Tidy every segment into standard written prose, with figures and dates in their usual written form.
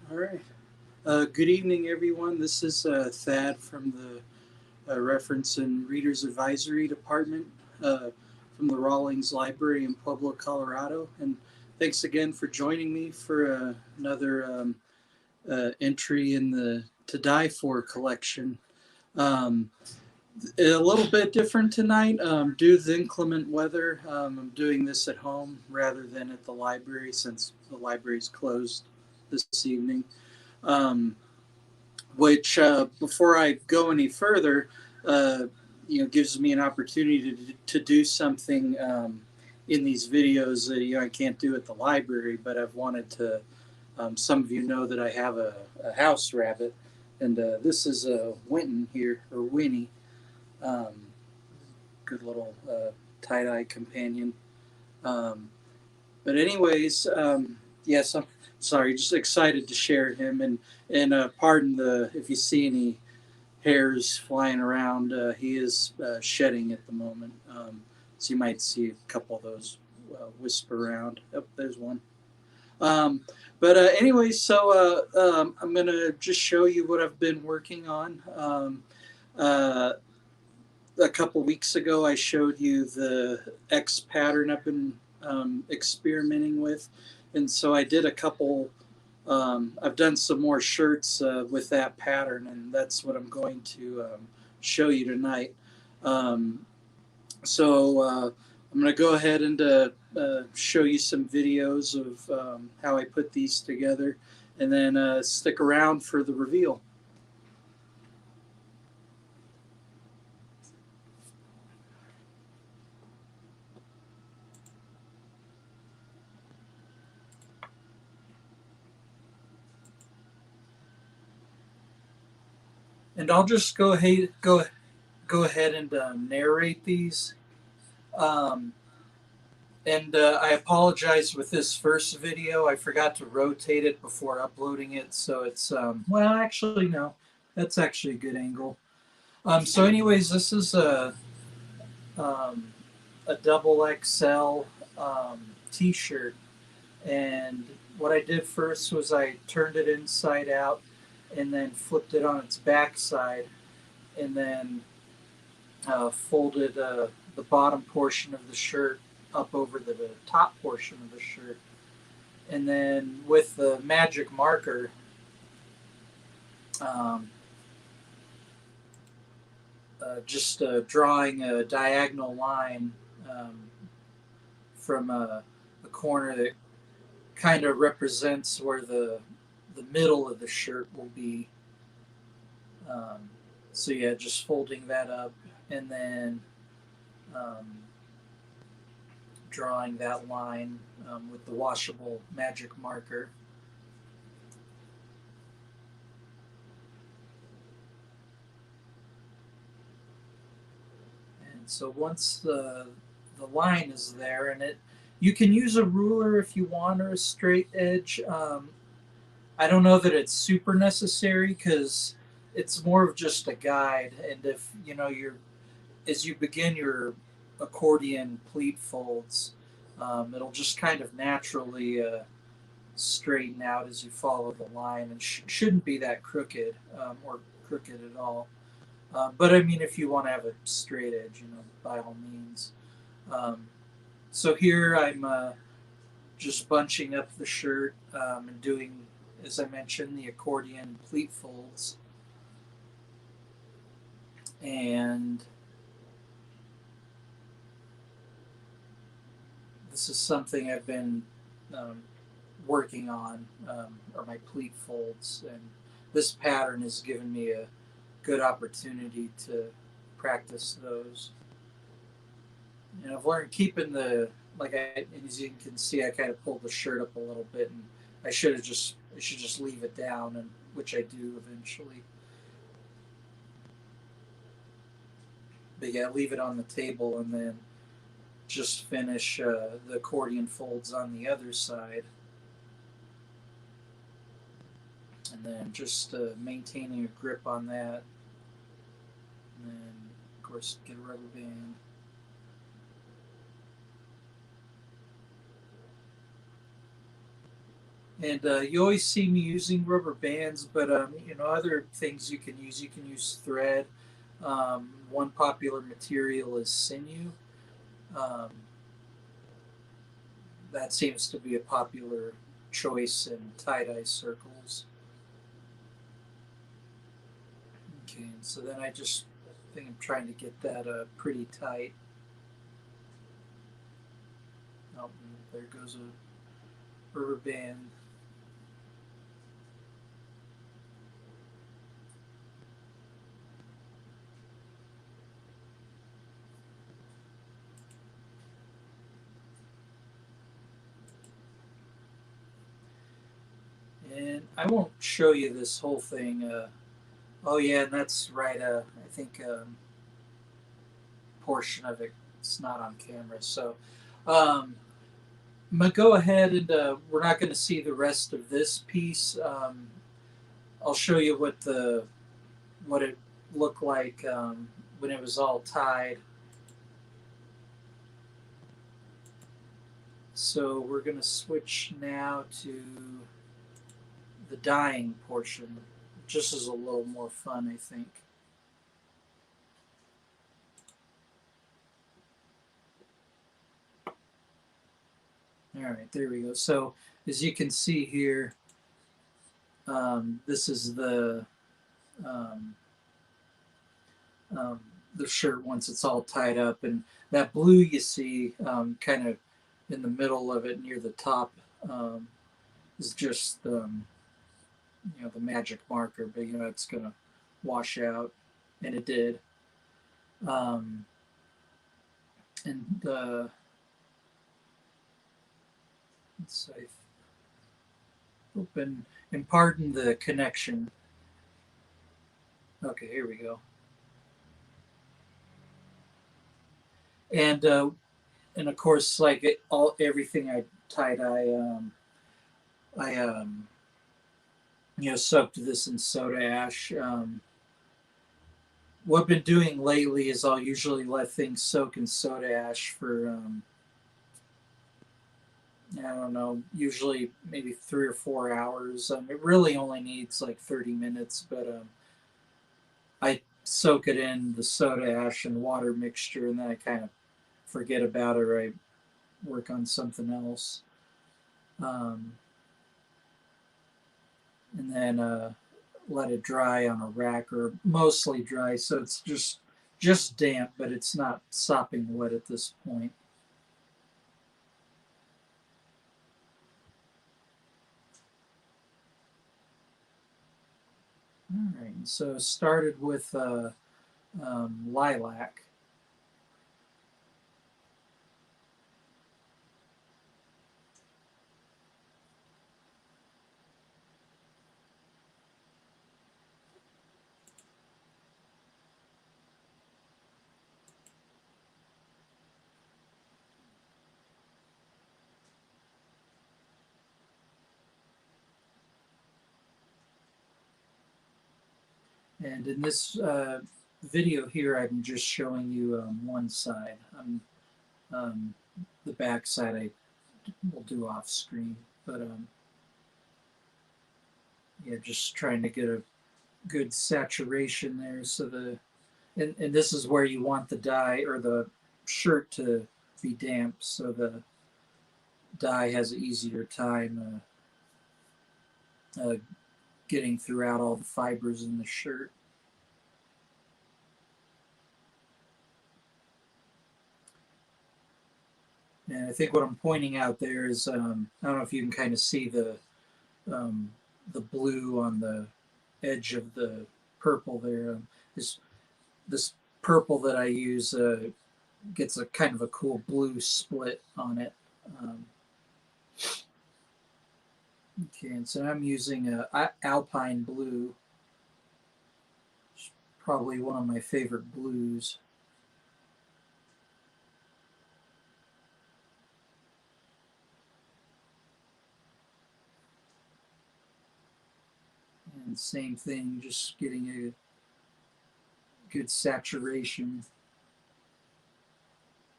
All right. Good evening, everyone. This is Thad from the Reference and Readers Advisory Department from the Rawlings Library in Pueblo, Colorado. And thanks again for joining me for another entry in the To Die For collection. Um, a little bit different tonight due to the inclement weather. I'm doing this at home rather than at the library since the library's closed this evening. Um, which before I go any further, uh, gives me an opportunity to do something in these videos that I can't do at the library, but I've wanted to. Some of you know that I have a house rabbit, and this is Winton here or Winnie, um, good little tie-dye companion. Um, but anyways, yes, I'm sorry, just excited to share him and pardon the if you see any hairs flying around. He is shedding at the moment, so you might see a couple of those whisper around. Oh, there's one. Um, but anyway, so I'm gonna just show you what I've been working on. Uh, a couple weeks ago, I showed you the X pattern I've been experimenting with, and so I did a couple. I've done some more shirts with that pattern, and that's what I'm going to show you tonight. Um, so I'm going to go ahead and show you some videos of how I put these together, and then stick around for the reveal. And I'll just go ahead and narrate these. Um, and I apologize with this first video. I forgot to rotate it before uploading it, so it's well, actually no, that's actually a good angle. So, anyways, this is um, a double XL T-shirt, and what I did first was I turned it inside out, and then flipped it on its backside, and then folded the bottom portion of the shirt up over the top portion of the shirt. And then with the magic marker, um, just drawing a diagonal line um, from a corner that kind of represents where the middle of the shirt will be. Um, so yeah, just folding that up and then um, drawing that line with the washable magic marker. And so once the line is there, and it you can use a ruler if you want or a straight edge. I don't know that it's super necessary because it's more of just a guide. And if you're as you begin your accordion pleat folds, it'll just kind of naturally straighten out as you follow the line, and shouldn't be that crooked or crooked at all. But I mean, if you want to have a straight edge, by all means. Um, so here I'm just bunching up the shirt and doing, as I mentioned, the accordion pleat folds. And this is something I've been um, working on, are my pleat folds. And this pattern has given me a good opportunity to practice those. And I've learned keeping as you can see, I kind of pulled the shirt up a little bit, and I should just leave it down, and which I do eventually. But yeah, leave it on the table, and then just finish the accordion folds on the other side, and then just maintaining a grip on that, and then of course get a rubber band. And you always see me using rubber bands, but other things you can use. You can use thread. One popular material is sinew. Um, that seems to be a popular choice in tie-dye circles. Okay, so then I just think I'm trying to get that pretty tight. Oh, there goes a rubber band. And I won't show you this whole thing. Oh yeah, and that's right. I think portion of it's not on camera. So I'm gonna go ahead and we're not going to see the rest of this piece. I'll show you what it looked like when it was all tied. So we're going to switch now to the dyeing portion. Just as a little more fun, I think. All right, there we go. So as you can see here, this is um, um, the shirt once it's all tied up, and that blue you see kind of in the middle of it near the top um, is just the magic marker, but it's gonna wash out, and it did. Um, and let's say open and pardon the connection. Okay, here we go. And and of course, like everything I tie dye, I soaked this in soda ash. What I've been doing lately is I'll usually let things soak in soda ash for I don't know, usually maybe 3 or 4 hours. It really only needs like 30 minutes, but I soak it in the soda ash and water mixture, and then I kind of forget about it, or I work on something else. Um, and then let it dry on a rack, or mostly dry, so it's just damp, but it's not sopping wet at this point. All right, so started with lilac. And in this video here, I'm just showing you one side. Um, the back side I will do off screen, but yeah, just trying to get a good saturation there. So and this is where you want the dye or the shirt to be damp, so the dye has an easier time getting throughout all the fibers in the shirt. And I think what I'm pointing out there is I don't know if you can kind of see um, the blue on the edge of the purple there. This purple that I use gets a kind of a cool blue split on it. Um, okay, and so I'm using a Alpine blue, probably one of my favorite blues. And same thing, just getting a good saturation.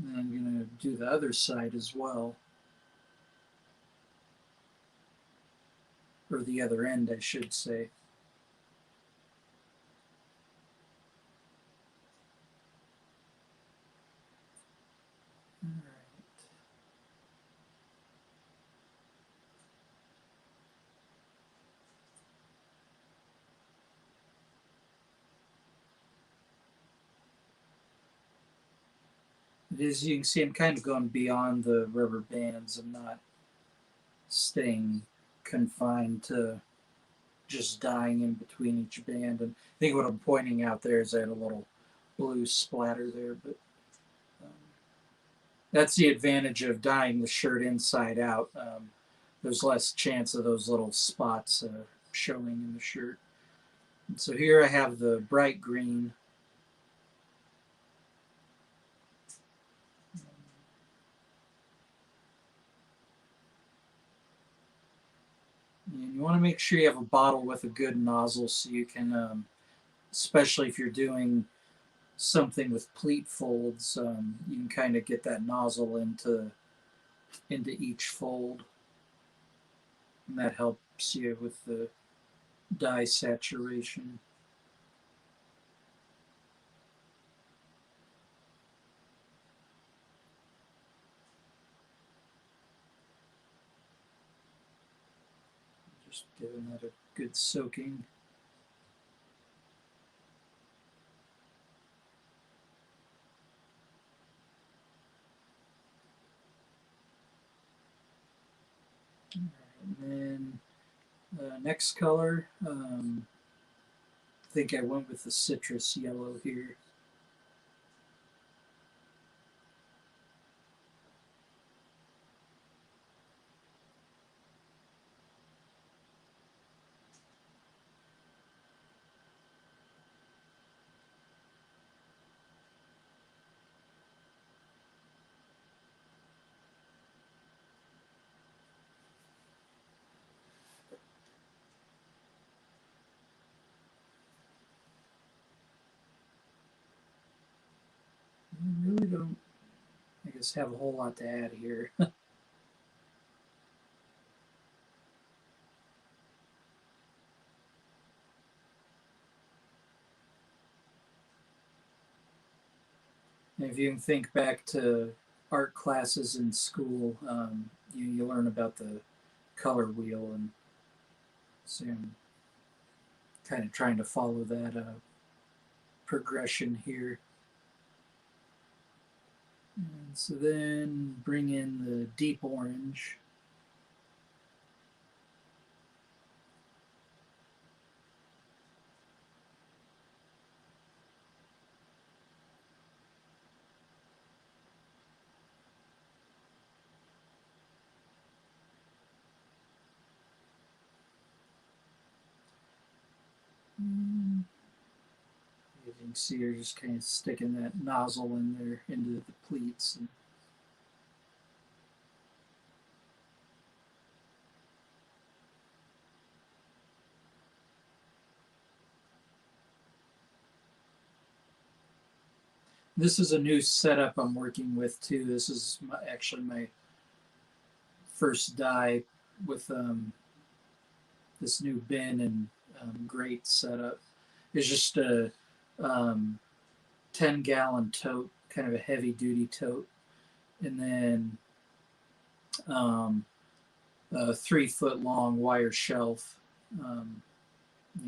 And I'm going to do the other side as well. or the other end, I should say. All right. As you can see, I'm kind of going beyond the rubber bands. I'm not staying confined to just dyeing in between each band. And I think what I'm pointing out there is I had a little blue splatter there, but um, that's the advantage of dyeing the shirt inside out. There's less chance of those little spots showing in the shirt. And so here I have the bright green. And you want to make sure you have a bottle with a good nozzle so you can, especially if you're doing something with pleat folds, you can kind of get that nozzle into each fold, and that helps you with the dye saturation. Just giving that a good soaking. All right, and then next color, I think I went with the citrus yellow here. I really don't, I guess, have a whole lot to add here. If you can think back to art classes in school, you learn about the color wheel, and so I'm kind of trying to follow that progression here. And so then bring in the deep orange. Mm. As you can see, you're just kind of sticking that nozzle in there into the pleats. This is a new setup I'm working with too. This is actually my first dye with this new bin and grate setup. It's just a 10-gallon tote, kind of a heavy duty tote, and then a 3-foot long wire shelf.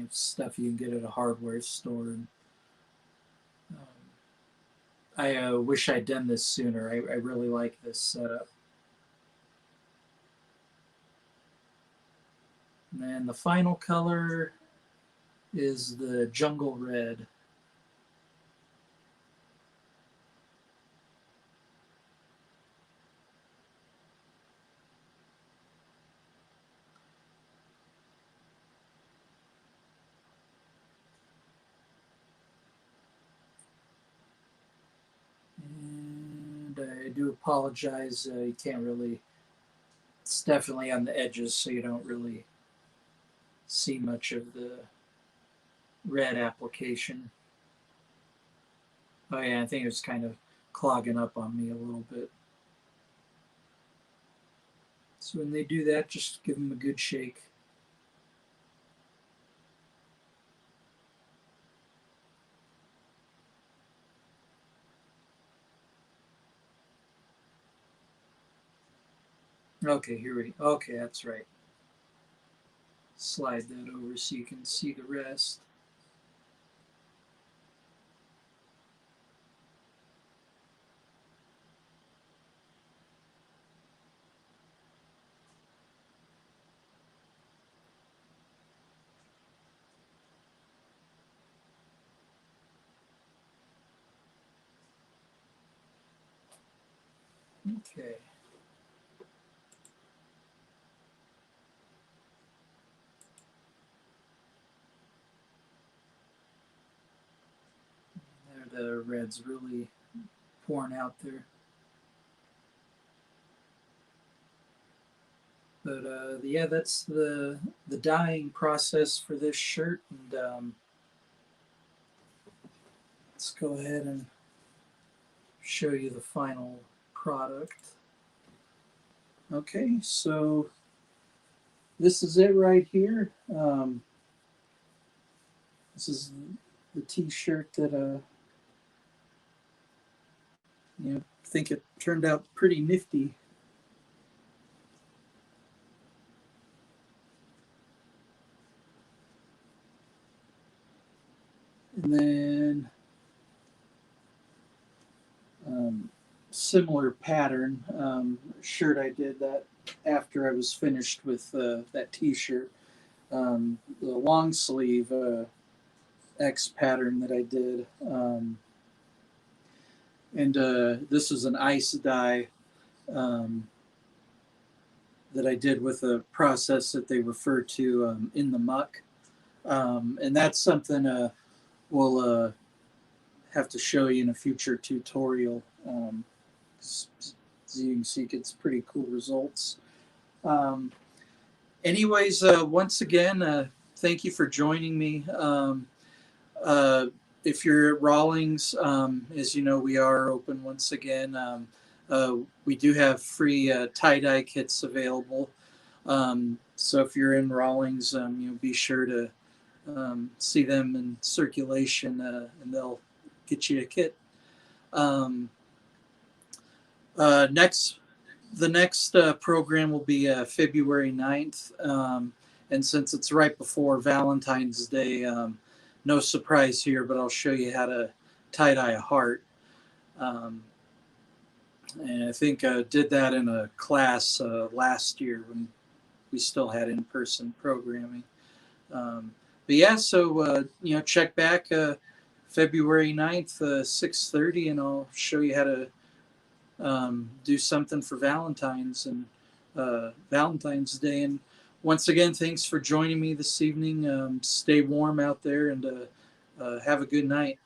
Stuff you can get at a hardware store. And I wish I'd done this sooner. I really like this setup. And then the final color is the jungle red. And I do apologize. You can't really, it's definitely on the edges, so you don't really see much of the red application. Oh yeah, I think it was kind of clogging up on me a little bit. So when they do that, just give them a good shake. Okay, here we go. Okay, that's right. Slide that over so you can see the rest. Okay. There, the red's really pouring out there. But yeah, that's the dyeing process for this shirt, and let's go ahead and show you the final product. Okay, so this is it right here. This is the T-shirt that I think it turned out pretty nifty. And then similar pattern shirt I did that after I was finished with that T-shirt. The long sleeve X pattern that I did. And this is an ice dye that I did with a process that they refer to in the muck. And that's something we'll have to show you in a future tutorial. As you can see, it gets pretty cool results. Anyways, once again, thank you for joining me. If you're at Rawlings, as you know, we are open once again. We do have free tie-dye kits available. So if you're in Rawlings, be sure to see them in circulation, and they'll get you a kit. The next program will be February 9th. And since it's right before Valentine's Day, no surprise here, but I'll show you how to tie-dye a heart. And I think I did that in a class last year when we still had in-person programming. But yeah, so check back February 9th, 6:30, and I'll show you how to do something for Valentine's Day. And once again, thanks for joining me this evening. Stay warm out there, and have a good night.